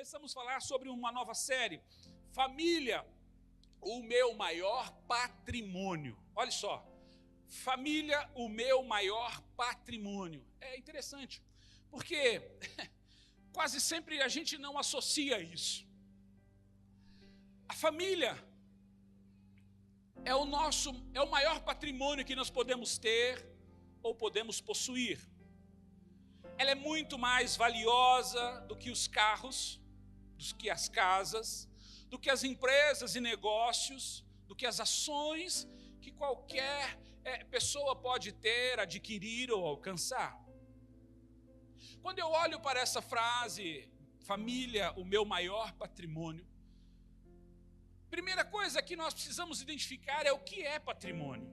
começamos a falar sobre uma nova série, Família, o meu maior patrimônio. Olha só, família, o meu maior patrimônio. É interessante, porque quase sempre a gente não associa isso. A família é o maior patrimônio que nós podemos ter ou podemos possuir. Ela é muito mais valiosa do que os carros, do que as casas, do que as empresas e negócios, do que as ações que qualquer pessoa pode ter, adquirir ou alcançar. Quando eu olho para essa frase, família, o meu maior patrimônio, primeira coisa que nós precisamos identificar é o que é patrimônio.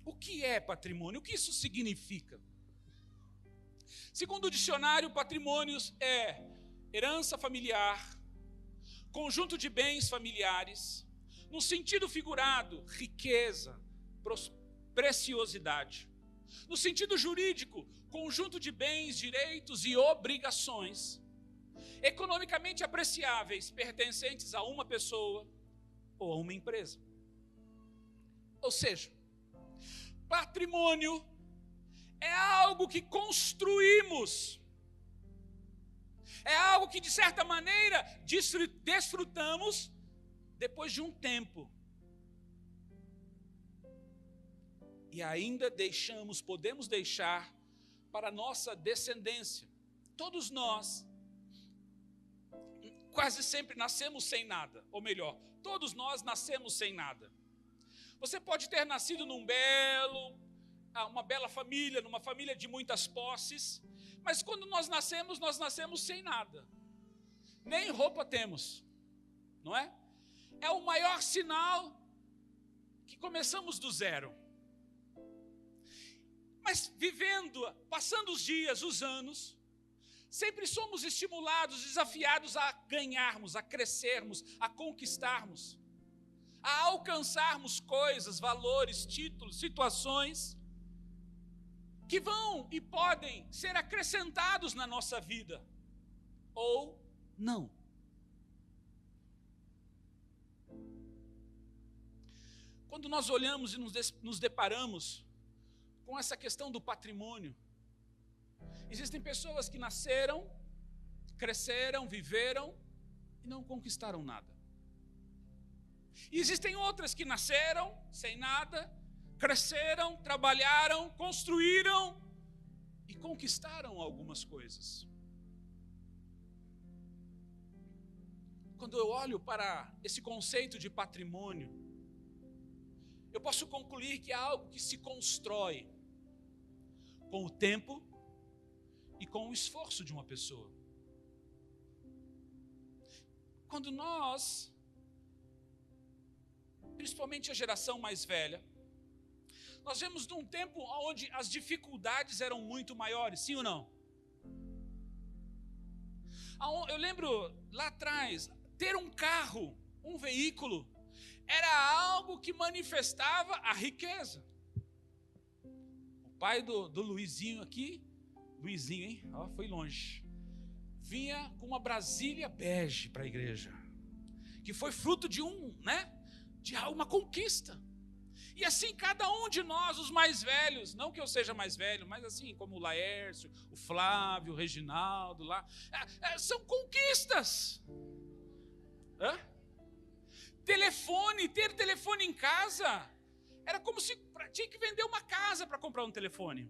O que é patrimônio? O que isso significa? Segundo o dicionário, patrimônios é herança familiar, conjunto de bens familiares, no sentido figurado, riqueza, preciosidade. No sentido jurídico, conjunto de bens, direitos e obrigações, economicamente apreciáveis, pertencentes a uma pessoa ou a uma empresa. Ou seja, patrimônio é algo que construímos, é algo que de certa maneira desfrutamos depois de um tempo. E ainda podemos deixar para a nossa descendência. Todos nós, quase sempre nascemos sem nada, ou melhor, todos nós nascemos sem nada. Você pode ter nascido uma bela família, numa família de muitas posses, mas quando nós nascemos sem nada. Nem roupa temos, não é? É o maior sinal que começamos do zero. Mas passando os dias, os anos, sempre somos estimulados, desafiados a ganharmos, a crescermos, a conquistarmos, a alcançarmos coisas, valores, títulos, situações que vão e podem ser acrescentados na nossa vida, ou não. Quando nós olhamos e nos deparamos com essa questão do patrimônio, existem pessoas que nasceram, cresceram, viveram e não conquistaram nada. E existem outras que nasceram sem nada, cresceram, trabalharam, construíram e conquistaram algumas coisas. Quando eu olho para esse conceito de patrimônio, eu posso concluir que é algo que se constrói com o tempo e com o esforço de uma pessoa. Quando nós, principalmente a geração mais velha, nós vemos num tempo onde as dificuldades eram muito maiores, sim ou não? Eu lembro lá atrás, ter um carro, um veículo, era algo que manifestava a riqueza. O pai do Luizinho aqui, Luizinho, hein? Foi longe. Vinha com uma Brasília bege para a igreja, que foi fruto de uma conquista. E assim cada um de nós, os mais velhos, não que eu seja mais velho, mas assim como o Laércio, o Flávio, o Reginaldo lá, são conquistas. Ter telefone em casa, era como se tinha que vender uma casa para comprar um telefone.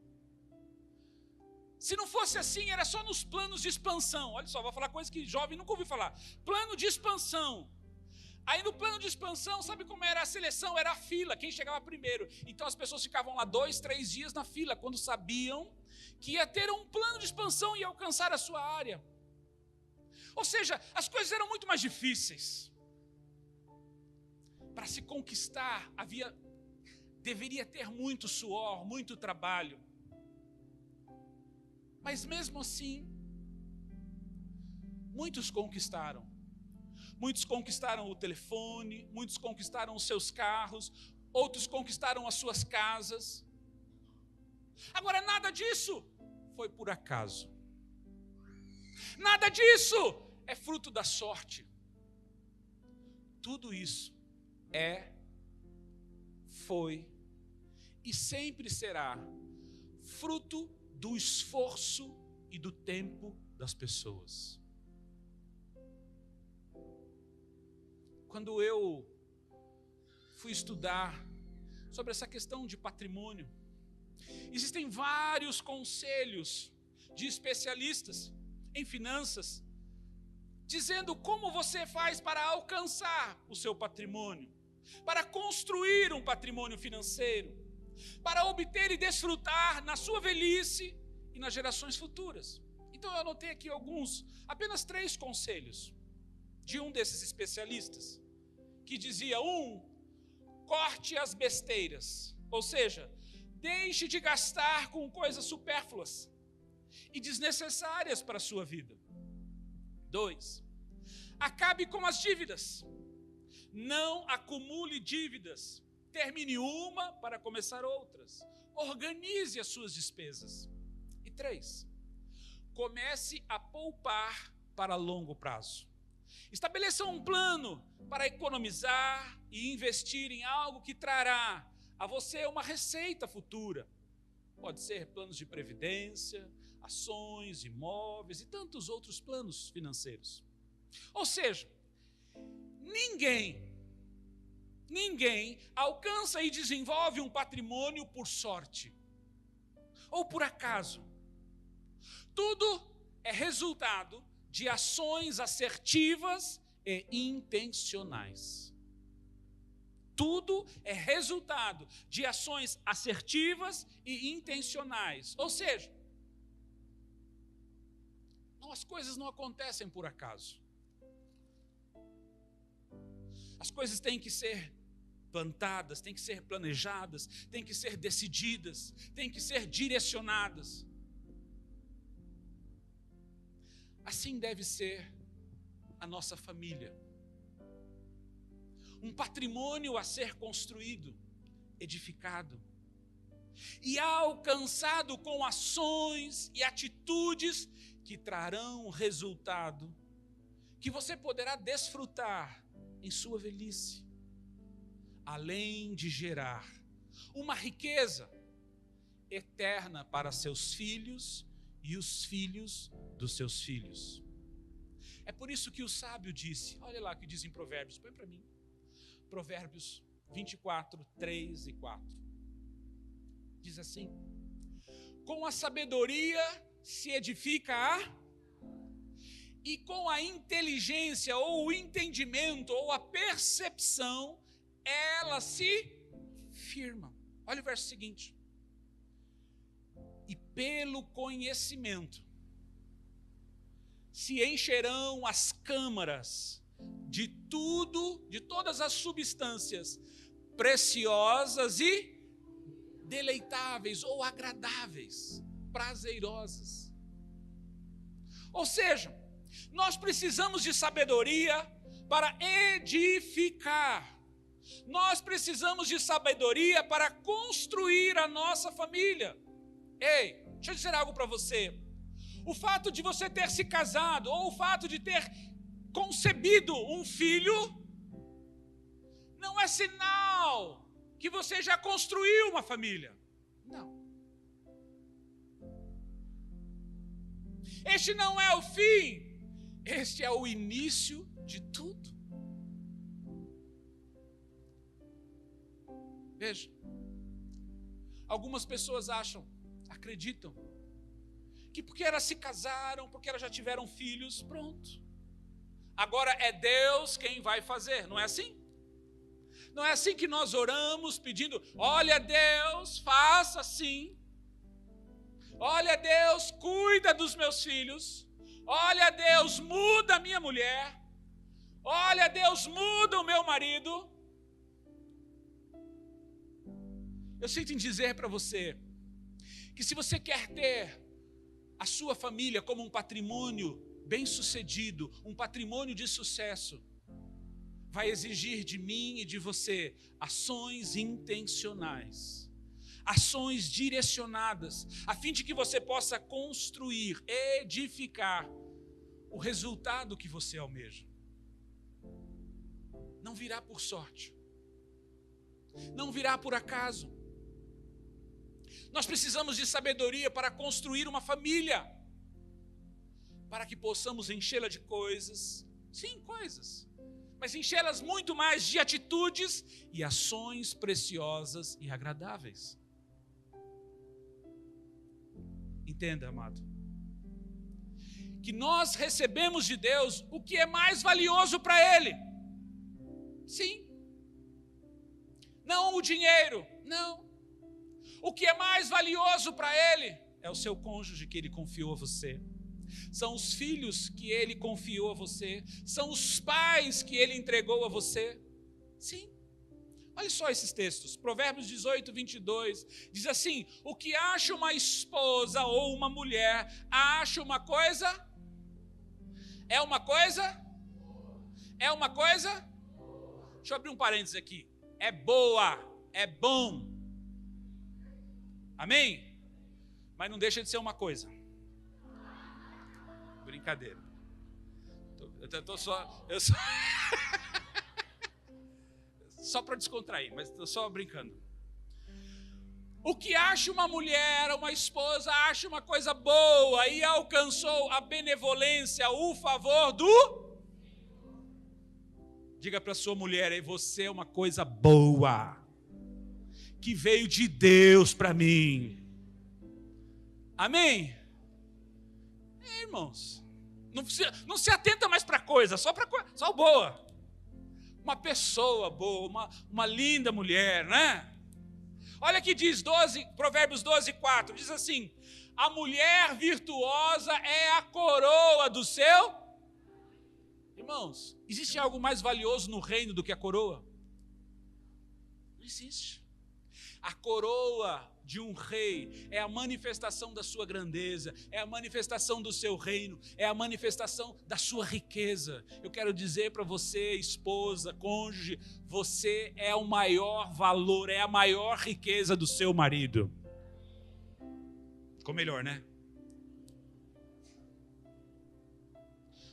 Se não fosse assim, era só nos planos de expansão. Olha só, vou falar coisa que jovem nunca ouviu falar. Plano de expansão. Aí no plano de expansão, sabe como era a seleção? Era a fila, quem chegava primeiro. Então as pessoas ficavam lá 2, 3 dias na fila, quando sabiam que ia ter um plano de expansão e alcançar a sua área. Ou seja, as coisas eram muito mais difíceis. Para se conquistar, deveria ter muito suor, muito trabalho. Mas mesmo assim, muitos conquistaram. Muitos conquistaram o telefone, muitos conquistaram os seus carros, outros conquistaram as suas casas. Agora, nada disso foi por acaso. Nada disso é fruto da sorte. Tudo isso foi e sempre será fruto do esforço e do tempo das pessoas. Quando eu fui estudar sobre essa questão de patrimônio, existem vários conselhos de especialistas em finanças, dizendo como você faz para alcançar o seu patrimônio, para construir um patrimônio financeiro, para obter e desfrutar na sua velhice e nas gerações futuras. Então eu anotei aqui apenas 3 conselhos de um desses especialistas, que dizia: 1, corte as besteiras, ou seja, deixe de gastar com coisas supérfluas e desnecessárias para a sua vida. 2, acabe com as dívidas, não acumule dívidas, termine uma para começar outras, organize as suas despesas. E 3, comece a poupar para longo prazo. Estabeleça um plano para economizar e investir em algo que trará a você uma receita futura. Pode ser planos de previdência, ações, imóveis e tantos outros planos financeiros. Ou seja, ninguém alcança e desenvolve um patrimônio por sorte ou por acaso. Tudo é resultado de ações assertivas e intencionais. Tudo é resultado de ações assertivas e intencionais. Ou seja, as coisas não acontecem por acaso. As coisas têm que ser plantadas, têm que ser planejadas, têm que ser decididas, têm que ser direcionadas. Assim deve ser a nossa família. Um patrimônio a ser construído, edificado e alcançado com ações e atitudes que trarão resultado que você poderá desfrutar em sua velhice, além de gerar uma riqueza eterna para seus filhos e os filhos dos seus filhos. É por isso que o sábio disse, olha lá o que diz em Provérbios, põe para mim, Provérbios 24, 3 e 4. Diz assim: com a sabedoria se edifica e com a inteligência ou o entendimento ou a percepção ela se firma. Olha o verso seguinte: e pelo conhecimento se encherão as câmaras de todas as substâncias preciosas e deleitáveis ou agradáveis, prazerosas. Ou seja, nós precisamos de sabedoria para edificar. Nós precisamos de sabedoria para construir a nossa família. Ei, deixa eu dizer algo para você. O fato de você ter se casado ou o fato de ter concebido um filho não é sinal que você já construiu uma família. Não. Este não é o fim, este é o início de tudo. Veja, algumas pessoas acreditam, que porque elas se casaram, porque elas já tiveram filhos, pronto. Agora é Deus quem vai fazer, não é assim? Não é assim que nós oramos pedindo, olha Deus, faça assim. Olha Deus, cuida dos meus filhos. Olha Deus, muda a minha mulher. Olha Deus, muda o meu marido. Eu sinto em dizer para você, que se você quer ter a sua família como um patrimônio bem-sucedido, um patrimônio de sucesso, vai exigir de mim e de você ações intencionais, ações direcionadas, a fim de que você possa construir, edificar o resultado que você almeja. Não virá por sorte. Não virá por acaso. Nós precisamos de sabedoria para construir uma família, para que possamos enchê-la de coisas, sim, coisas, mas enchê-las muito mais de atitudes e ações preciosas e agradáveis. Entenda, amado, que nós recebemos de Deus o que é mais valioso para Ele. Sim. Não o dinheiro, não. O que é mais valioso para Ele é o seu cônjuge que Ele confiou a você. São os filhos que Ele confiou a você. São os pais que Ele entregou a você. Sim. Olha só esses textos. Provérbios 18, 22. Diz assim: o que acha uma esposa ou uma mulher, acha uma coisa? É uma coisa? É uma coisa? Deixa eu abrir um parênteses aqui. É boa, é bom. Amém? Mas não deixa de ser uma coisa. Brincadeira. Só para descontrair, mas estou só brincando. O que acha uma mulher, uma esposa, acha uma coisa boa e alcançou a benevolência, o favor do... Diga para sua mulher aí, você é uma coisa boa, que veio de Deus para mim. Amém? Irmãos, não se atenta mais para coisa, só boa. Uma pessoa boa, uma linda mulher, né? Olha que diz Provérbios 12, 4, diz assim: a mulher virtuosa é a coroa do seu... Irmãos, existe algo mais valioso no reino do que a coroa? Não existe. A coroa de um rei é a manifestação da sua grandeza, é a manifestação do seu reino, é a manifestação da sua riqueza. Eu quero dizer para você, esposa, cônjuge, você é o maior valor, é a maior riqueza do seu marido. Ficou melhor, né?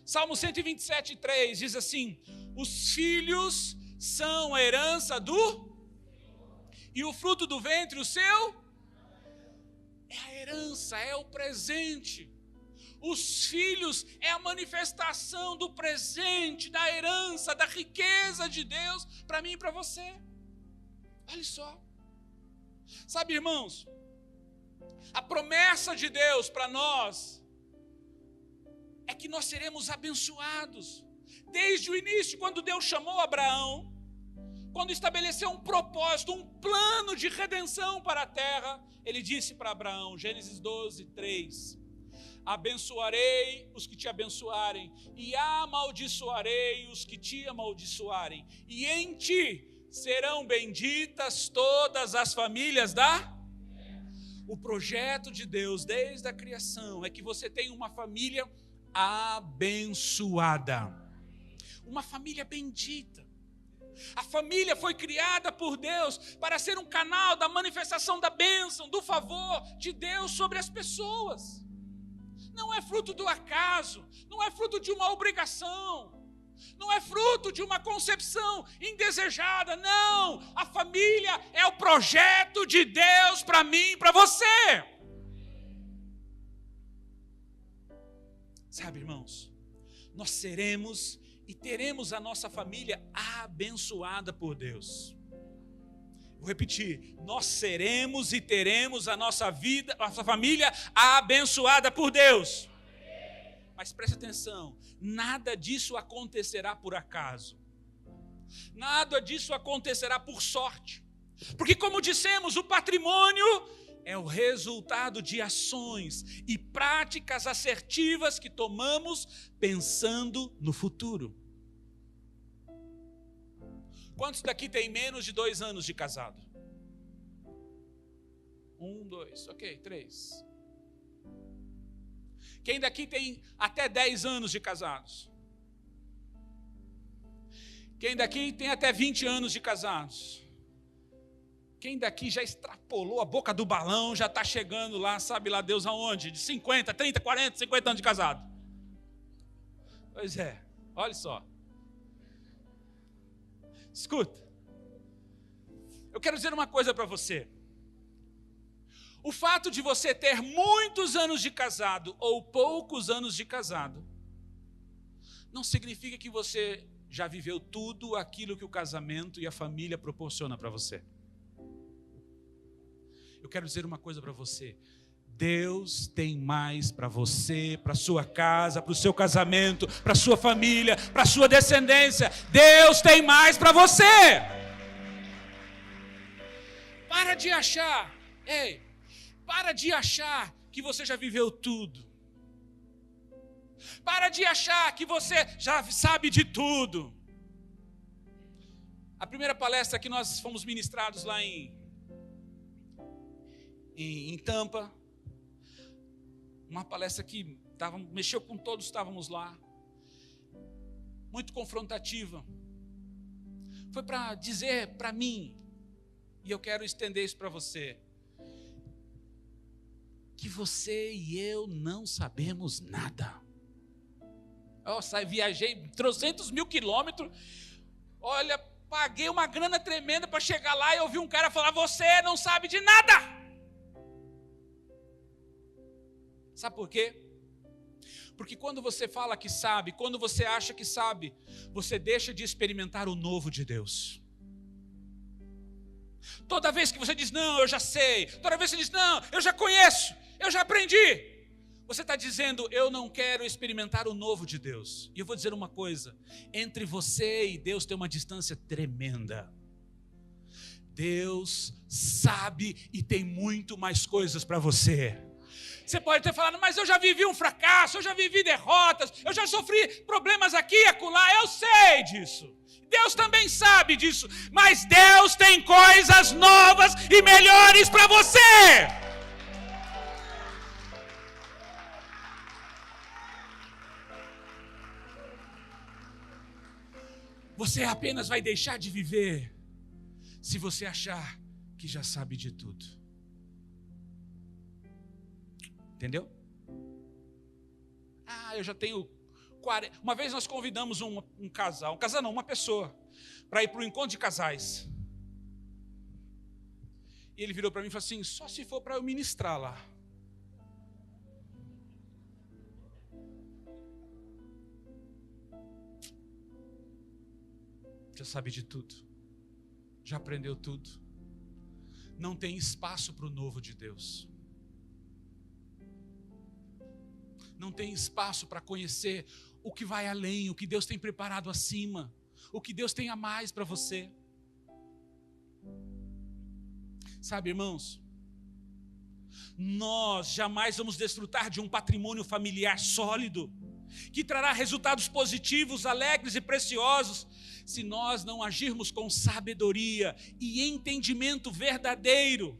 Salmo 127, 3 diz assim: os filhos são a herança do... E o fruto do ventre, o seu? É a herança, é o presente. Os filhos é a manifestação do presente, da herança, da riqueza de Deus para mim e para você. Olha só. Sabe, irmãos, a promessa de Deus para nós é que nós seremos abençoados. Desde o início, quando Deus chamou Abraão, quando estabeleceu um propósito, um plano de redenção para a terra, Ele disse para Abraão, Gênesis 12, 3, abençoarei os que te abençoarem, e amaldiçoarei os que te amaldiçoarem, e em ti serão benditas todas as famílias da... O projeto de Deus desde a criação é que você tenha uma família abençoada, uma família bendita. A família foi criada por Deus para ser um canal da manifestação da bênção, do favor de Deus sobre as pessoas. Não é fruto do acaso, não é fruto de uma obrigação, não é fruto de uma concepção indesejada, não. A família é o projeto de Deus para mim e para você. Sabe, irmãos, nós seremos e teremos a nossa família abençoada por Deus. Vou repetir, nós seremos e teremos a nossa vida, a nossa família abençoada por Deus. Mas preste atenção, nada disso acontecerá por acaso. Nada disso acontecerá por sorte. Porque, como dissemos, o patrimônio é o resultado de ações e práticas assertivas que tomamos pensando no futuro. Quantos daqui tem menos de 2 anos de casado? 1, 2, ok, 3. Quem daqui tem até 10 anos de casados? Quem daqui tem até 20 anos de casados? Quem daqui já extrapolou a boca do balão, já está chegando lá, sabe lá Deus aonde? De 50, 30, 40, 50 anos de casado. Pois é, olha só. Escuta. Eu quero dizer uma coisa para você. O fato de você ter muitos anos de casado ou poucos anos de casado não significa que você já viveu tudo aquilo que o casamento e a família proporciona para você. Eu quero dizer uma coisa para você. Deus tem mais para você, para sua casa, para o seu casamento, para sua família, para sua descendência. Deus tem mais para você. Para de achar, para de achar que você já viveu tudo. Para de achar que você já sabe de tudo. A primeira palestra que nós fomos ministrados lá em Tampa, uma palestra que mexeu com todos, estávamos lá, muito confrontativa. Foi para dizer para mim, e eu quero estender isso para você, que você e eu não sabemos nada. Viajei 300 mil quilômetros, olha, paguei uma grana tremenda para chegar lá e ouvir um cara falar, você não sabe de nada. Sabe por quê? Porque quando você fala que sabe, quando você acha que sabe, você deixa de experimentar o novo de Deus. Toda vez que você diz, não, eu já sei. Toda vez que você diz, não, eu já conheço, eu já aprendi. Você está dizendo, eu não quero experimentar o novo de Deus. E eu vou dizer uma coisa, entre você e Deus tem uma distância tremenda. Deus sabe e tem muito mais coisas para você. Você pode ter falado, mas eu já vivi um fracasso, eu já vivi derrotas, eu já sofri problemas aqui e acolá, eu sei disso. Deus também sabe disso, mas Deus tem coisas novas e melhores para você. Você apenas vai deixar de viver se você achar que já sabe de tudo. Entendeu? Eu já tenho 40. Uma vez nós convidamos um casal não, uma pessoa, para ir para o encontro de casais. E ele virou para mim e falou assim, só se for para eu ministrar lá. Já sabe de tudo. Já aprendeu tudo. Não tem espaço para o novo de Deus. Não tem espaço para conhecer o que vai além, o que Deus tem preparado acima, o que Deus tem a mais para você. Sabe, irmãos, nós jamais vamos desfrutar de um patrimônio familiar sólido, que trará resultados positivos, alegres e preciosos, se nós não agirmos com sabedoria e entendimento verdadeiro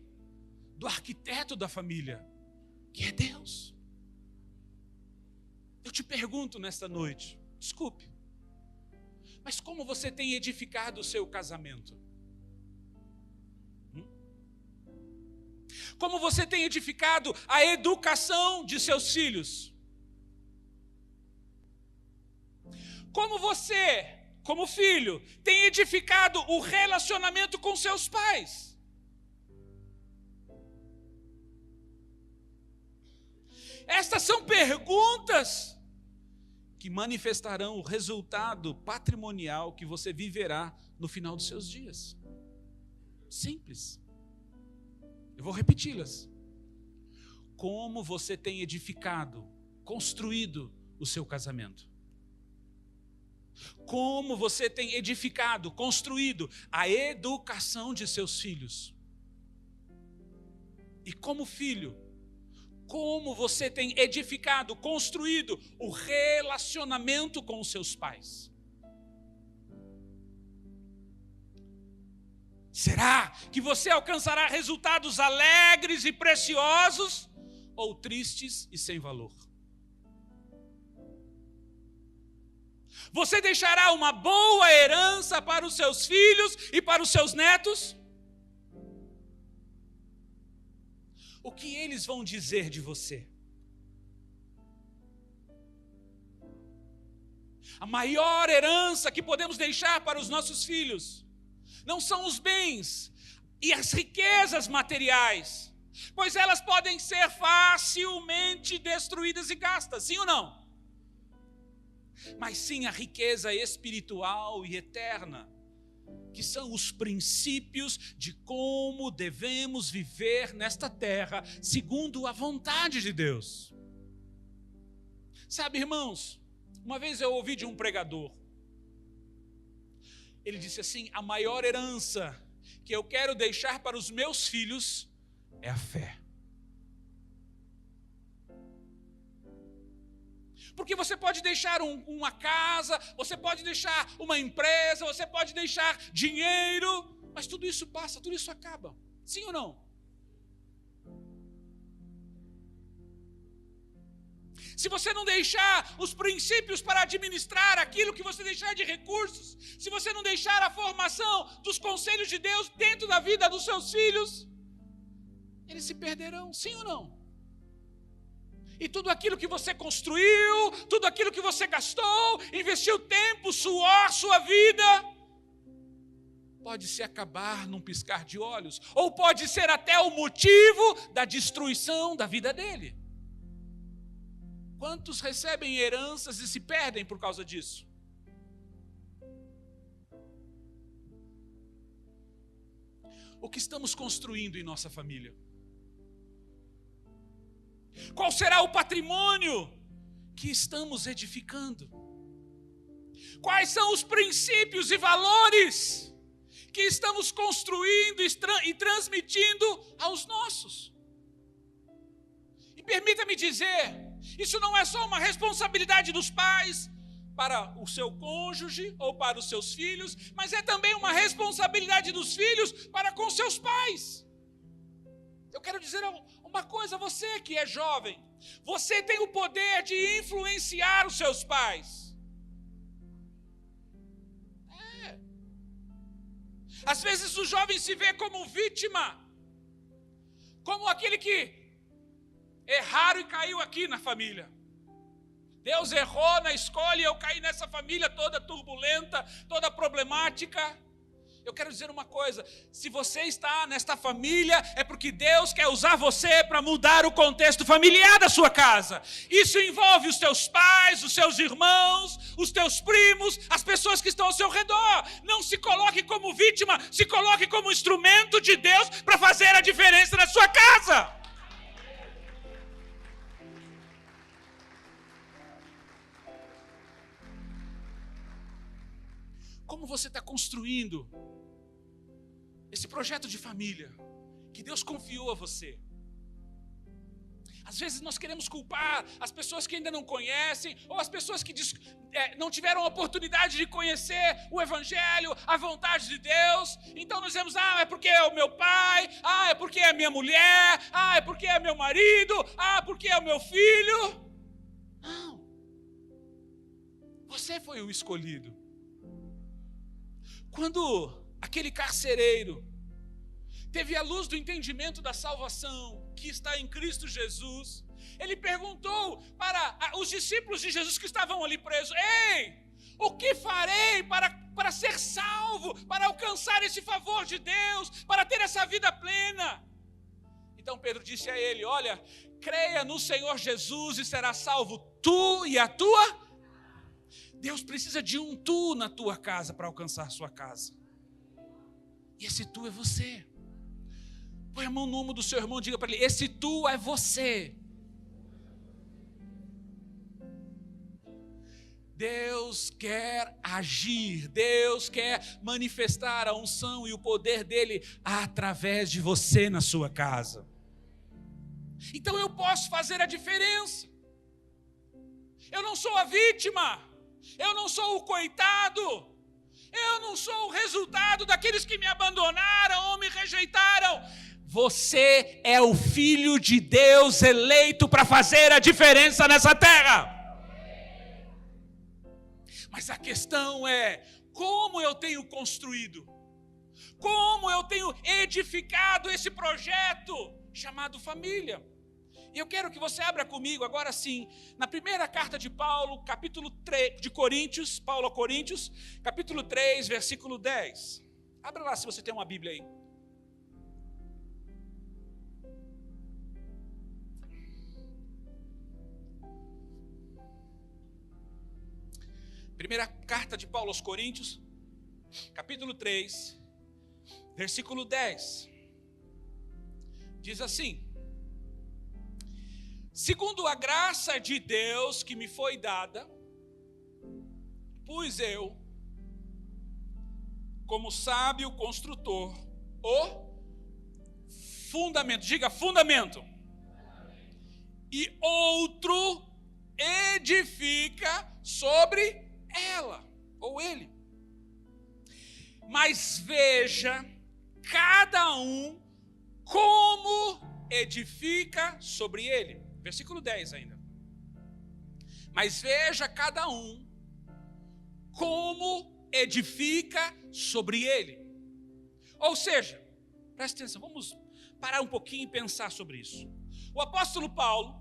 do arquiteto da família, que é Deus. Eu te pergunto nesta noite, desculpe, mas como você tem edificado o seu casamento? Como você tem edificado a educação de seus filhos? Como você, como filho, tem edificado o relacionamento com seus pais? Estas são perguntas que manifestarão o resultado patrimonial que você viverá no final dos seus dias. Simples. Eu vou repeti-las. Como você tem edificado, construído o seu casamento? Como você tem edificado, construído a educação de seus filhos? E como filho, como você tem edificado, construído o relacionamento com os seus pais? Será que você alcançará resultados alegres e preciosos ou tristes e sem valor? Você deixará uma boa herança para os seus filhos e para os seus netos? O que eles vão dizer de você? A maior herança que podemos deixar para os nossos filhos não são os bens e as riquezas materiais, pois elas podem ser facilmente destruídas e gastas, sim ou não? Mas sim a riqueza espiritual e eterna, que são os princípios de como devemos viver nesta terra, segundo a vontade de Deus. Sabe, irmãos, uma vez eu ouvi de um pregador, ele disse assim: a maior herança que eu quero deixar para os meus filhos é a fé. Porque você pode deixar uma casa, você pode deixar uma empresa, você pode deixar dinheiro, mas tudo isso passa, tudo isso acaba. Sim ou não? Se você não deixar os princípios para administrar aquilo que você deixar de recursos, se você não deixar a formação dos conselhos de Deus dentro da vida dos seus filhos, eles se perderão, sim ou não? E tudo aquilo que você construiu, tudo aquilo que você gastou, investiu tempo, suor, sua vida, pode se acabar num piscar de olhos, ou pode ser até o motivo da destruição da vida dele. Quantos recebem heranças e se perdem por causa disso? O que estamos construindo em nossa família? Qual será o patrimônio que estamos edificando? Quais são os princípios e valores que estamos construindo e transmitindo aos nossos? E permita-me dizer, isso não é só uma responsabilidade dos pais para o seu cônjuge ou para os seus filhos, mas é também uma responsabilidade dos filhos para com seus pais. Eu quero dizer uma coisa, você que é jovem, você tem o poder de influenciar os seus pais. Às vezes o jovem se vê como vítima, como aquele que erraram e caiu aqui na família. Deus errou na escolha e eu caí nessa família toda turbulenta, toda problemática. Eu quero dizer uma coisa, se você está nesta família, é porque Deus quer usar você para mudar o contexto familiar da sua casa. Isso envolve os teus pais, os seus irmãos, os teus primos, as pessoas que estão ao seu redor. Não se coloque como vítima, se coloque como instrumento de Deus para fazer a diferença na sua casa. Como você está construindo esse projeto de família que Deus confiou a você? Às vezes nós queremos culpar as pessoas que ainda não conhecem, ou as pessoas que não tiveram a oportunidade de conhecer o Evangelho, a vontade de Deus. Então nós dizemos, é porque é o meu pai, é porque é a minha mulher, é porque é meu marido, porque é o meu filho. Não, você foi o escolhido. Quando aquele carcereiro teve a luz do entendimento da salvação que está em Cristo Jesus, ele perguntou para os discípulos de Jesus que estavam ali presos: ei, o que farei para ser salvo, para alcançar esse favor de Deus, para ter essa vida plena? Então Pedro disse a ele: olha, creia no Senhor Jesus e será salvo tu e a tua. Deus precisa de um tu na tua casa para alcançar a sua casa. E esse tu é você. Põe a mão no ombro do seu irmão e diga para ele: esse tu é você. Deus quer agir, Deus quer manifestar a unção e o poder dele através de você na sua casa. Então eu posso fazer a diferença. Eu não sou a vítima. Eu não sou o coitado, eu não sou o resultado daqueles que me abandonaram ou me rejeitaram. Você é o filho de Deus eleito para fazer a diferença nessa terra. Mas a questão é, como eu tenho construído, como eu tenho edificado esse projeto chamado família. E eu quero que você abra comigo agora sim, na primeira carta de Paulo, capítulo 3, de Coríntios, Paulo a Coríntios, capítulo 3, versículo 10. Abra lá se você tem uma Bíblia aí. Primeira carta de Paulo aos Coríntios, capítulo 3, versículo 10. Diz assim: segundo a graça de Deus que me foi dada, pus eu, como sábio construtor, o fundamento, diga fundamento, e outro edifica sobre ela, ou ele. Mas veja cada um como edifica sobre ele. Versículo 10 ainda. Mas veja cada um como edifica sobre ele. Ou seja, presta atenção, vamos parar um pouquinho e pensar sobre isso. O apóstolo Paulo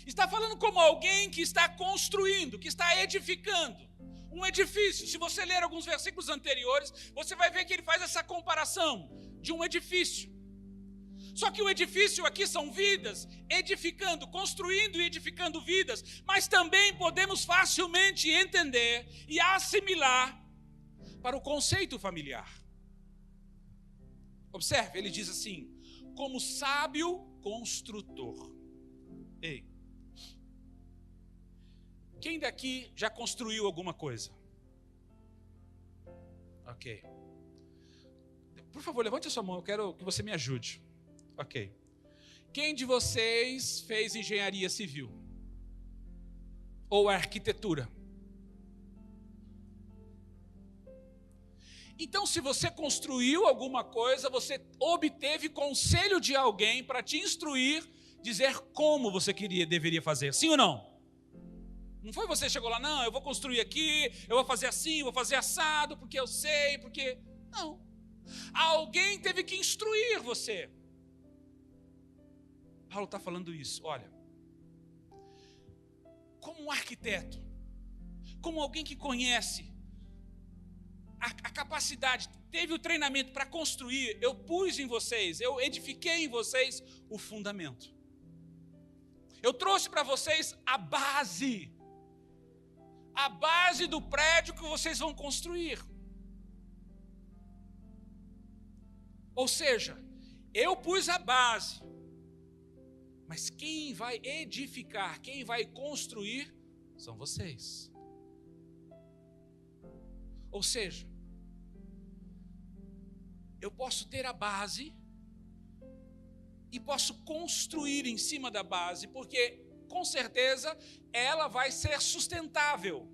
está falando como alguém que está construindo, que está edificando um edifício. Se você ler alguns versículos anteriores, você vai ver que ele faz essa comparação de um edifício. Só que o edifício aqui são vidas, edificando, construindo e edificando vidas, mas também podemos facilmente entender e assimilar para o conceito familiar. Observe, ele diz assim, como sábio construtor. Ei, quem daqui já construiu alguma coisa? Ok. Por favor, levante a sua mão, eu quero que você me ajude. Ok. Quem de vocês fez engenharia civil? Ou arquitetura? Então, se você construiu alguma coisa, você obteve conselho de alguém para te instruir, dizer como você deveria fazer, sim ou não? Não foi você que chegou lá, não, eu vou construir aqui, eu vou fazer assim, eu vou fazer assado, porque eu sei, porque... Não. Alguém teve que instruir você. Paulo está falando isso, olha. Como um arquiteto, como alguém que conhece a capacidade, teve o treinamento para construir, eu pus em vocês, eu edifiquei em vocês o fundamento. Eu trouxe para vocês a base do prédio que vocês vão construir. Ou seja, eu pus a base, mas quem vai edificar, quem vai construir, são vocês. Ou seja, eu posso ter a base e posso construir em cima da base, porque com certeza ela vai ser sustentável.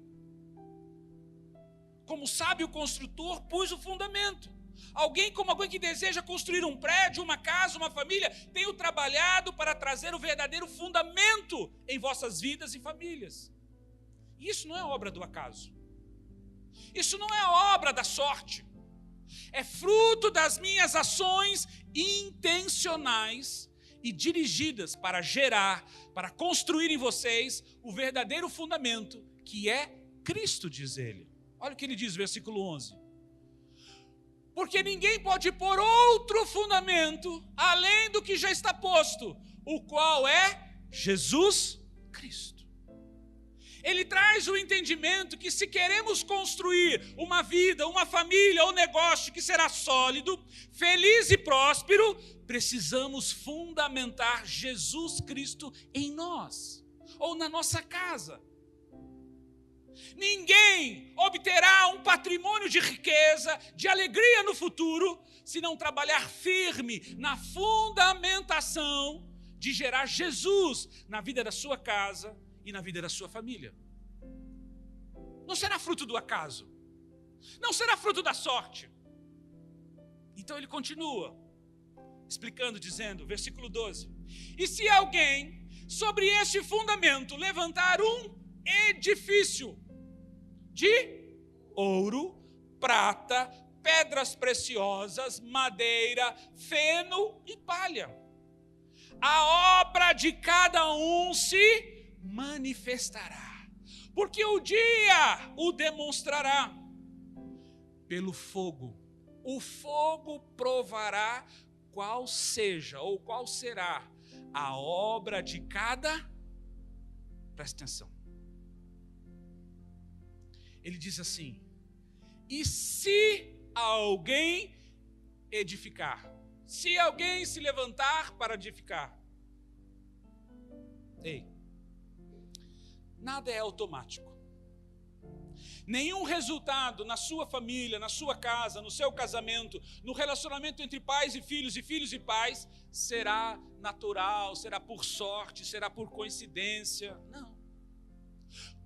Como sábio construtor, pus o fundamento. Alguém que deseja construir um prédio, uma casa, uma família, tenho trabalhado para trazer o verdadeiro fundamento em vossas vidas e famílias. Isso não é obra do acaso. Isso não é obra da sorte. É fruto das minhas ações intencionais e dirigidas para gerar, para construir em vocês o verdadeiro fundamento, que é Cristo, diz ele. Olha o que ele diz, versículo 11. Porque ninguém pode pôr outro fundamento além do que já está posto, o qual é Jesus Cristo. Ele traz o entendimento que se queremos construir uma vida, uma família ou negócio que será sólido, feliz e próspero, precisamos fundamentar Jesus Cristo em nós, ou na nossa casa. Ninguém obterá um patrimônio de riqueza, de alegria no futuro, se não trabalhar firme na fundamentação de gerar Jesus na vida da sua casa e na vida da sua família. Não será fruto do acaso, não será fruto da sorte. Então ele continua explicando, dizendo, versículo 12: e se alguém sobre este fundamento levantar um edifício de ouro, prata, pedras preciosas, madeira, feno e palha, a obra de cada um se manifestará, porque o dia o demonstrará pelo fogo. O fogo provará qual seja ou qual será a obra de cada. Presta atenção. Ele diz assim: e se alguém edificar, se alguém se levantar para edificar. Ei, nada é automático. Nenhum resultado na sua família, na sua casa, no seu casamento, no relacionamento entre pais e filhos e pais, será natural, será por sorte, será por coincidência. Não.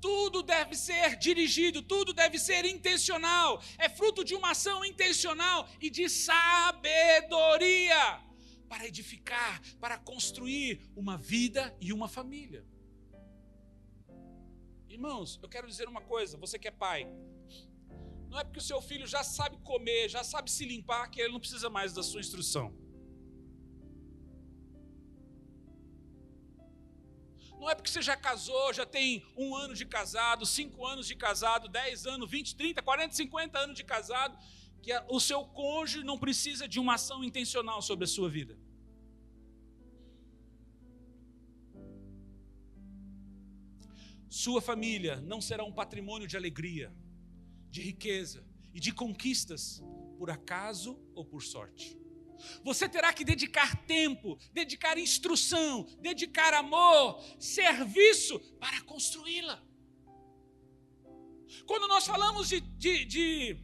Tudo deve ser dirigido, tudo deve ser intencional. É fruto de uma ação intencional e de sabedoria para edificar, para construir uma vida e uma família. Irmãos, eu quero dizer uma coisa, você que é pai, não é porque o seu filho já sabe comer, já sabe se limpar, que ele não precisa mais da sua instrução. Não é porque você já casou, já tem 1 ano de casado, 5 anos de casado, 10 anos, 20, 30, 40, 50 anos de casado, que o seu cônjuge não precisa de uma ação intencional sobre a sua vida. Sua família não será um patrimônio de alegria, de riqueza e de conquistas por acaso ou por sorte. Você terá que dedicar tempo, dedicar instrução, dedicar amor, serviço para construí-la. Quando nós falamos de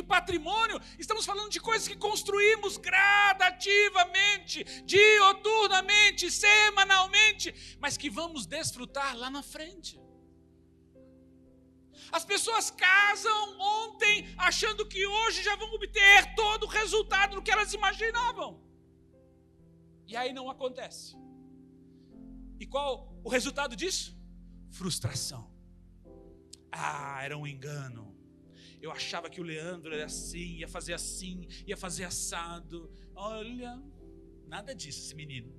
patrimônio, estamos falando de coisas que construímos gradativamente, dioturnamente, semanalmente, mas que vamos desfrutar lá na frente. As pessoas casam ontem achando que hoje já vão obter todo o resultado do que elas imaginavam. E aí não acontece. E qual o resultado disso? Frustração. Era um engano. Eu achava que o Leandro era assim, ia fazer assado. Olha, nada disso esse menino.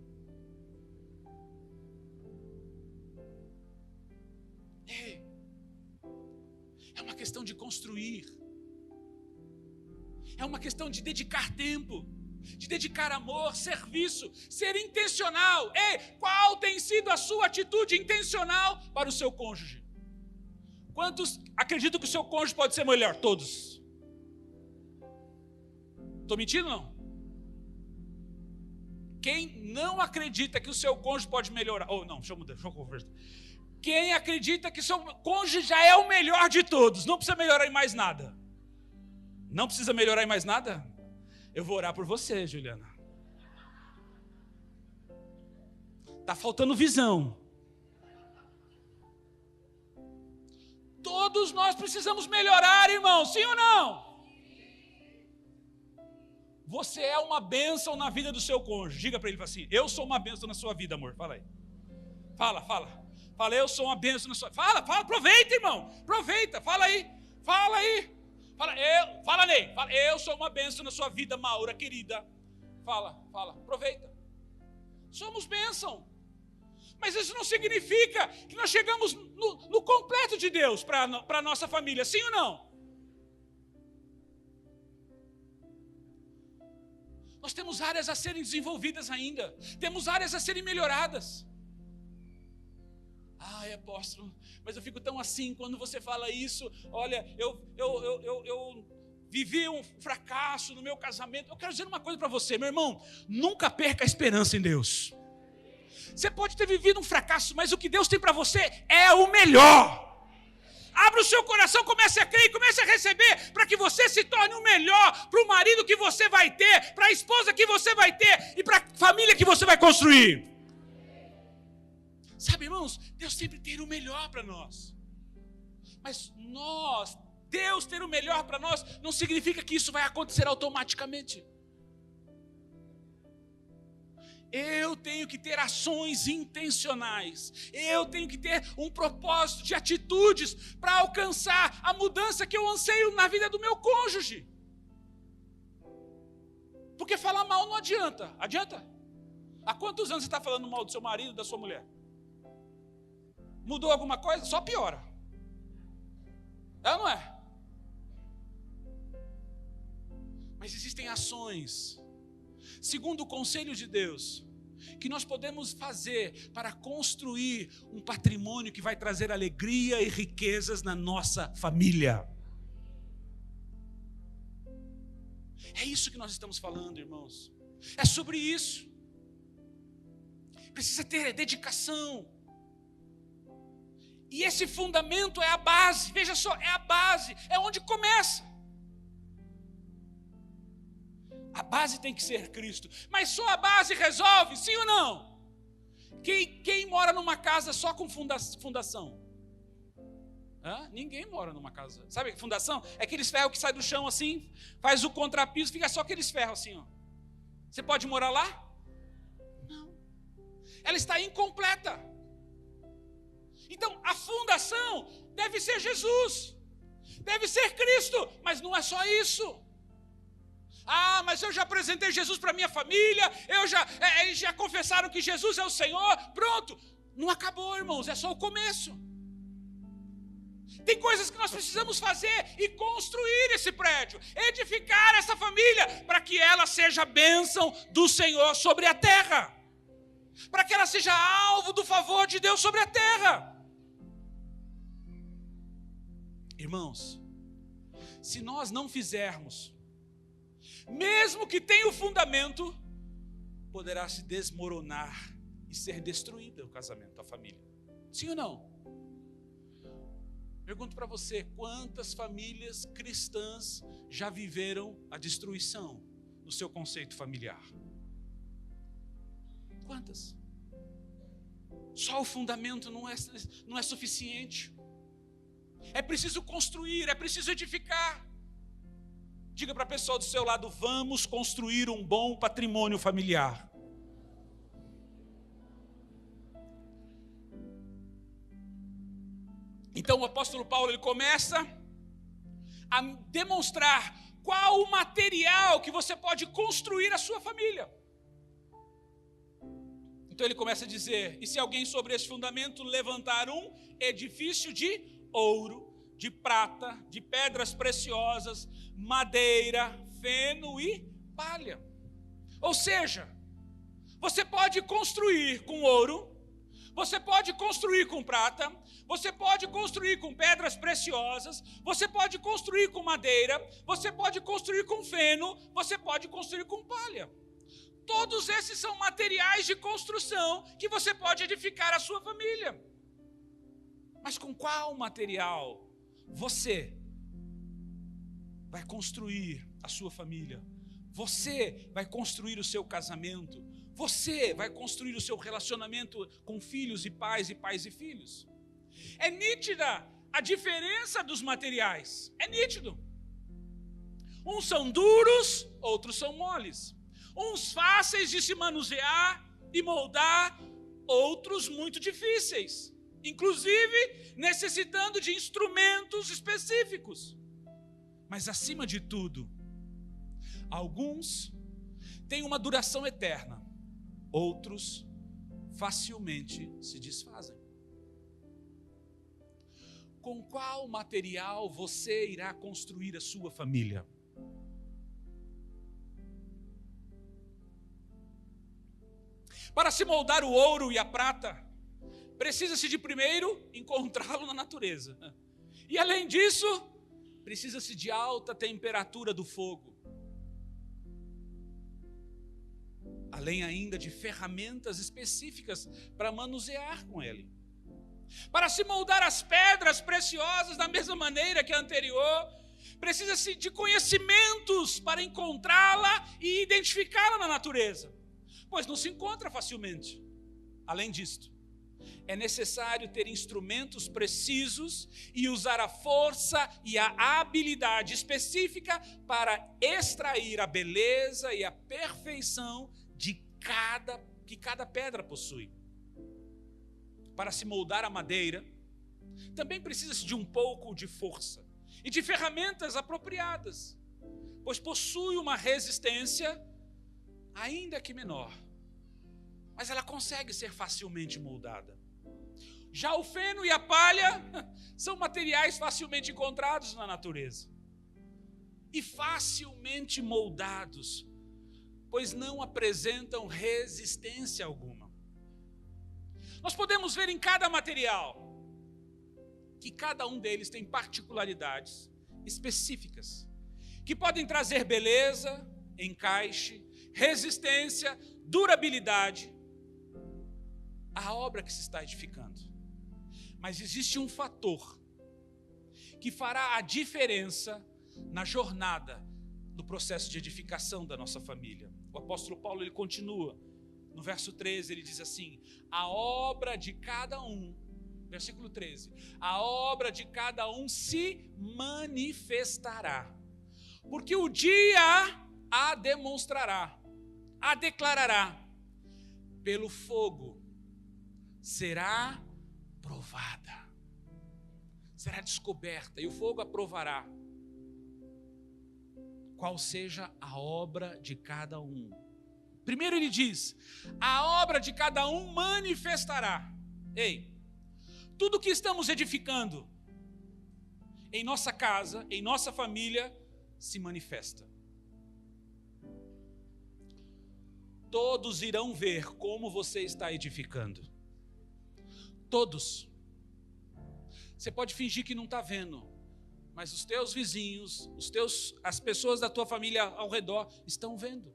É uma questão de construir. É uma questão de dedicar tempo, de dedicar amor, serviço, ser intencional. Qual tem sido a sua atitude intencional para o seu cônjuge? Quantos acreditam que o seu cônjuge pode ser melhor? Todos. Estou mentindo ou não? Quem não acredita que o seu cônjuge pode melhorar? Deixa eu conversar. Quem acredita que seu cônjuge já é o melhor de todos, não precisa melhorar em mais nada. Não precisa melhorar em mais nada? Eu vou orar por você, Juliana. Está faltando visão. Todos nós precisamos melhorar, irmão, sim ou não? Você é uma bênção na vida do seu cônjuge. Diga para ele assim: eu sou uma bênção na sua vida, amor. Fala aí. Fala, eu sou uma bênção na sua vida. Fala, aproveita, irmão. Aproveita, fala aí. Fala, Ney. Eu sou uma bênção na sua vida, Maura, querida. Fala, aproveita. Somos bênção. Mas isso não significa que nós chegamos no completo de Deus para a nossa família, sim ou não? Nós temos áreas a serem desenvolvidas ainda, temos áreas a serem melhoradas. Apóstolo, mas eu fico tão assim quando você fala isso. Olha, eu vivi um fracasso no meu casamento. Eu quero dizer uma coisa para você, meu irmão: nunca perca a esperança em Deus. Você pode ter vivido um fracasso, mas o que Deus tem para você é o melhor. Abra o seu coração, comece a crer, comece a receber, para que você se torne o melhor, para o marido que você vai ter, para a esposa que você vai ter e para a família que você vai construir. Sabe, irmãos, Deus sempre tem o melhor para nós. Mas Deus ter o melhor para nós, não significa que isso vai acontecer automaticamente. Eu tenho que ter ações intencionais. Eu tenho que ter um propósito de atitudes para alcançar a mudança que eu anseio na vida do meu cônjuge. Porque falar mal não adianta. Adianta? Há quantos anos você está falando mal do seu marido, da sua mulher? Mudou alguma coisa? Só piora. É ou não é? Mas existem ações, segundo o conselho de Deus, que nós podemos fazer para construir um patrimônio que vai trazer alegria e riquezas na nossa família. É isso que nós estamos falando, irmãos. É sobre isso. Precisa ter dedicação. E esse fundamento é a base. Veja só, é a base, é onde começa. A base tem que ser Cristo. Mas só a base resolve, sim ou não? Quem mora numa casa só com fundação? Ninguém mora numa casa. Sabe fundação? É aqueles ferros que saem do chão assim, faz o contrapiso, fica só aqueles ferros assim, ó. Você pode morar lá? Não. Ela está incompleta. Então, a fundação deve ser Jesus. Deve ser Cristo. Mas não é só isso. Mas eu já apresentei Jesus para minha família. Eles já confessaram que Jesus é o Senhor. Pronto. Não acabou, irmãos. É só o começo. Tem coisas que nós precisamos fazer e construir esse prédio, edificar essa família, para que ela seja bênção do Senhor sobre a terra, para que ela seja alvo do favor de Deus sobre a terra. Irmãos, se nós não fizermos, mesmo que tenha o fundamento, poderá se desmoronar e ser destruído o casamento, a família. Sim ou não? Pergunto para você, quantas famílias cristãs já viveram a destruição no seu conceito familiar? Quantas? Só o fundamento não é suficiente. É preciso construir, é preciso edificar. Diga para a pessoa do seu lado, vamos construir um bom patrimônio familiar. Então o apóstolo Paulo ele começa a demonstrar qual o material que você pode construir a sua família. Então ele começa a dizer, e se alguém sobre esse fundamento levantar um edifício de ouro, de prata, de pedras preciosas, madeira, feno e palha. Ou seja, você pode construir com ouro, você pode construir com prata, você pode construir com pedras preciosas, você pode construir com madeira, você pode construir com feno, você pode construir com palha. Todos esses são materiais de construção que você pode edificar a sua família. Mas com qual material você vai construir a sua família? Você vai construir o seu casamento? Você vai construir o seu relacionamento com filhos e pais e filhos? É nítida a diferença dos materiais. É nítido. Uns são duros, outros são moles. Uns fáceis de se manusear e moldar, outros muito difíceis, inclusive necessitando de instrumentos específicos. Mas acima de tudo, alguns têm uma duração eterna, outros facilmente se desfazem. Com qual material você irá construir a sua família? Para se moldar o ouro e a prata, precisa-se de primeiro encontrá-lo na natureza. E além disso, precisa-se de alta temperatura do fogo. Além ainda de ferramentas específicas para manusear com ele. Para se moldar as pedras preciosas da mesma maneira que a anterior, precisa-se de conhecimentos para encontrá-la e identificá-la na natureza, pois não se encontra facilmente. Além disto, é necessário ter instrumentos precisos e usar a força e a habilidade específica para extrair a beleza e a perfeição que cada pedra possui. Para se moldar a madeira, também precisa-se de um pouco de força e de ferramentas apropriadas, pois possui uma resistência, ainda que menor, mas ela consegue ser facilmente moldada. Já o feno e a palha são materiais facilmente encontrados na natureza e facilmente moldados, pois não apresentam resistência alguma. Nós podemos ver em cada material que cada um deles tem particularidades específicas, que podem trazer beleza, encaixe, resistência, durabilidade à obra que se está edificando. Mas existe um fator que fará a diferença na jornada do processo de edificação da nossa família. O apóstolo Paulo, ele continua, no verso 13, ele diz assim: a obra de cada um, versículo 13, a obra de cada um se manifestará, porque o dia a demonstrará, a declarará, pelo fogo será provada, será descoberta, e o fogo aprovará qual seja a obra de cada um. Primeiro ele diz, a obra de cada um manifestará. Ei, tudo que estamos edificando em nossa casa, em nossa família, se manifesta. Todos irão ver como você está edificando. Todos. Você pode fingir que não está vendo, mas os teus vizinhos, as pessoas da tua família ao redor estão vendo.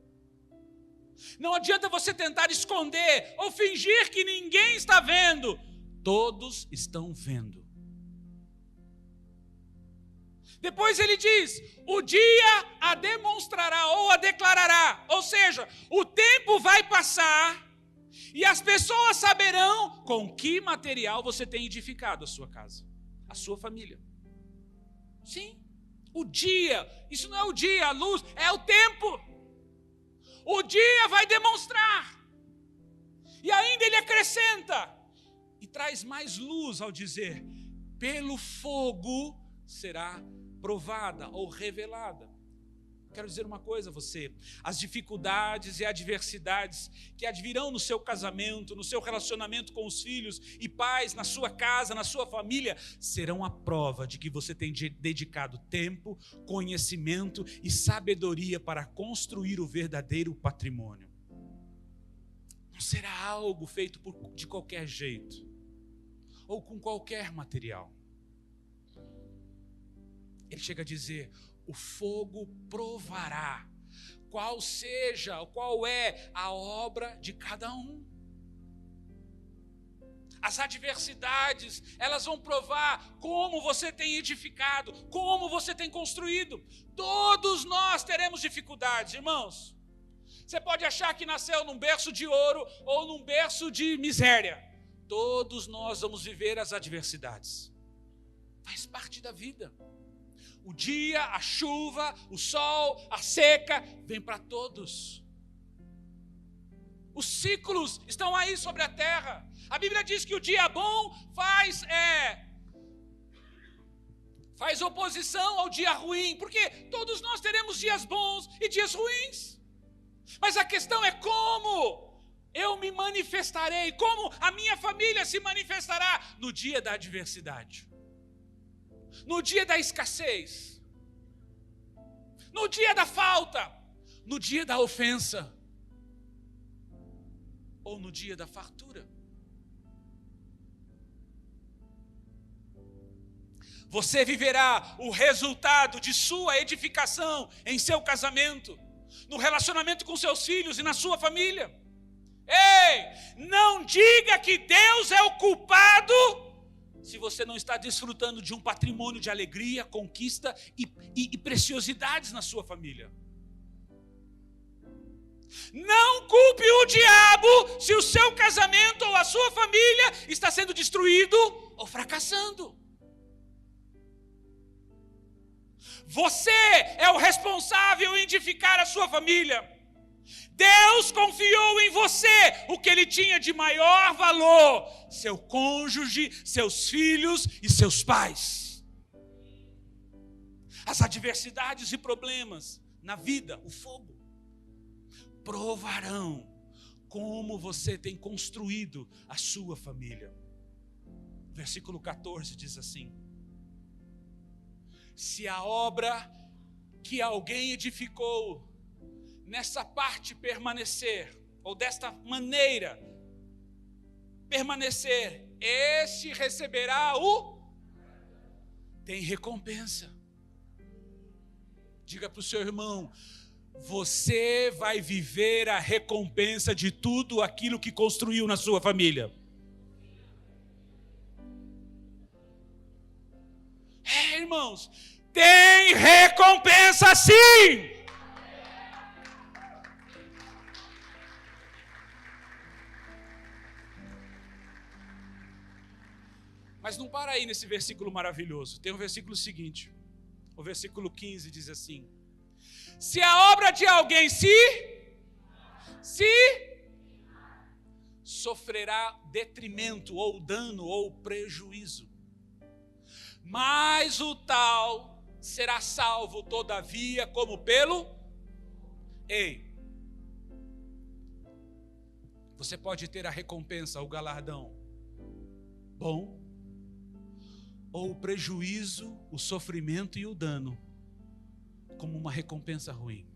Não adianta você tentar esconder ou fingir que ninguém está vendo. Todos estão vendo. Depois ele diz, o dia a demonstrará ou a declarará. Ou seja, o tempo vai passar e as pessoas saberão com que material você tem edificado a sua casa, a sua família. Sim, o dia, isso não é o dia, a luz, é o tempo. O dia vai demonstrar. E ainda ele acrescenta e traz mais luz ao dizer, pelo fogo será provada ou revelada. Quero dizer uma coisa a você, as dificuldades e adversidades que advirão no seu casamento, no seu relacionamento com os filhos e pais, na sua casa, na sua família, serão a prova de que você tem dedicado tempo, conhecimento e sabedoria para construir o verdadeiro patrimônio. Não será algo feito de qualquer jeito ou com qualquer material. Ele chega a dizer, o fogo provará qual é a obra de cada um. As adversidades, elas vão provar como você tem edificado, como você tem construído. Todos nós teremos dificuldades, irmãos. Você pode achar que nasceu num berço de ouro ou num berço de miséria. Todos nós vamos viver as adversidades. Faz parte da vida. O dia, a chuva, o sol, a seca, vem para todos. Os ciclos estão aí sobre a terra. A Bíblia diz que o dia bom faz oposição ao dia ruim, porque todos nós teremos dias bons e dias ruins. Mas a questão é como eu me manifestarei, como a minha família se manifestará no dia da adversidade. No dia da escassez, no dia da falta, no dia da ofensa, ou no dia da fartura. Você viverá o resultado de sua edificação em seu casamento, no relacionamento com seus filhos e na sua família. Ei, não diga que Deus é o culpado se você não está desfrutando de um patrimônio de alegria, conquista e preciosidades na sua família. Não culpe o diabo se o seu casamento ou a sua família está sendo destruído ou fracassando. Você é o responsável em edificar a sua família. Deus confiou em você o que ele tinha de maior valor: seu cônjuge, seus filhos e seus pais. As adversidades e problemas na vida, o fogo, provarão como você tem construído a sua família. Versículo 14 diz assim: se a obra que alguém edificou nessa parte permanecer, ou desta maneira permanecer, este receberá tem recompensa. Diga para o seu irmão: você vai viver a recompensa de tudo aquilo que construiu na sua família. Irmãos, tem recompensa sim! Mas não para aí nesse versículo maravilhoso. Tem o versículo seguinte. O versículo 15 diz assim: se a obra de alguém se sofrerá detrimento, ou dano, ou prejuízo, mas o tal será salvo todavia como pelo... Ei, você pode ter a recompensa, o galardão bom, ou o prejuízo, o sofrimento e o dano como uma recompensa ruim.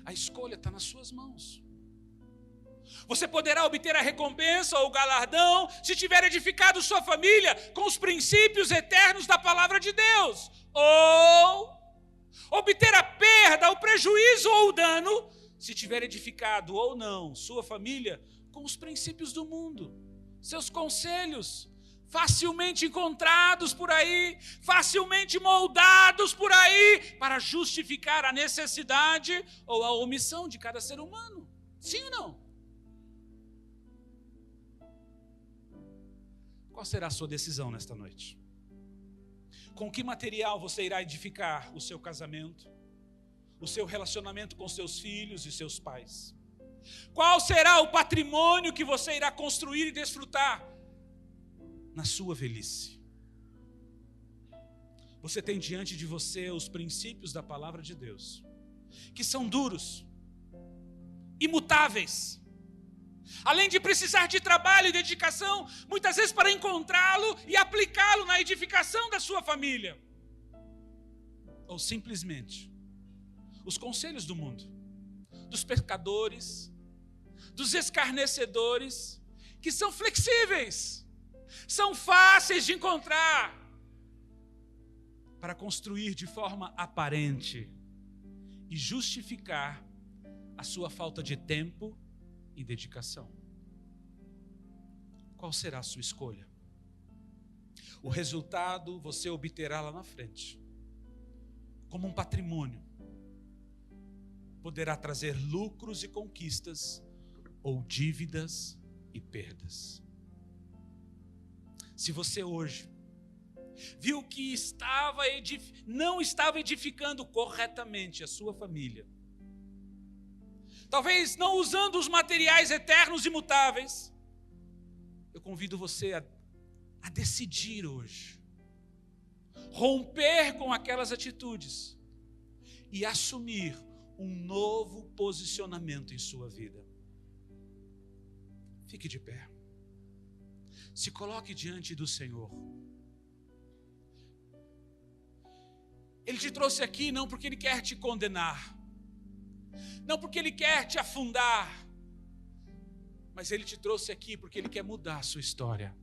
A escolha está nas suas mãos. Você poderá obter a recompensa ou o galardão se tiver edificado sua família com os princípios eternos da palavra de Deus, ou obter a perda, o prejuízo ou o dano se tiver edificado ou não sua família com os princípios do mundo, seus conselhos, facilmente encontrados por aí, facilmente moldados por aí, para justificar a necessidade ou a omissão de cada ser humano. Sim ou não? Qual será a sua decisão nesta noite? Com que material você irá edificar o seu casamento, o seu relacionamento com seus filhos e seus pais? Qual será o patrimônio que você irá construir e desfrutar na sua velhice? Você tem diante de você os princípios da palavra de Deus, que são duros, imutáveis, além de precisar de trabalho e dedicação, muitas vezes para encontrá-lo e aplicá-lo na edificação da sua família. Ou simplesmente os conselhos do mundo, dos pecadores, dos escarnecedores, que são flexíveis, são fáceis de encontrar, para construir de forma aparente e justificar a sua falta de tempo e dedicação. Qual será a sua escolha? O resultado você obterá lá na frente, como um patrimônio. Poderá trazer lucros e conquistas, ou dívidas e perdas. Se você hoje viu que não estava edificando corretamente a sua família, talvez não usando os materiais eternos e imutáveis, eu convido você a decidir hoje, romper com aquelas atitudes e assumir um novo posicionamento em sua vida. Fique de pé. Se coloque diante do Senhor. Ele te trouxe aqui não porque Ele quer te condenar, não porque Ele quer te afundar, mas Ele te trouxe aqui porque Ele quer mudar a sua história.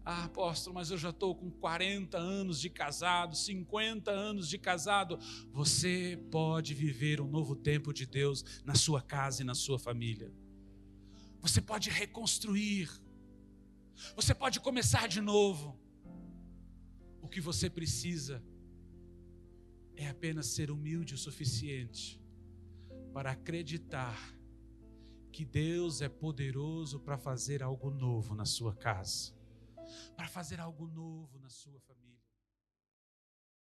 Ah, apóstolo, mas eu já estou com 40 anos de casado, 50 anos de casado. Você pode viver um novo tempo de Deus na sua casa e na sua família. Você pode reconstruir. Você pode começar de novo. O que você precisa é apenas ser humilde o suficiente para acreditar que Deus é poderoso para fazer algo novo na sua casa, para fazer algo novo na sua família.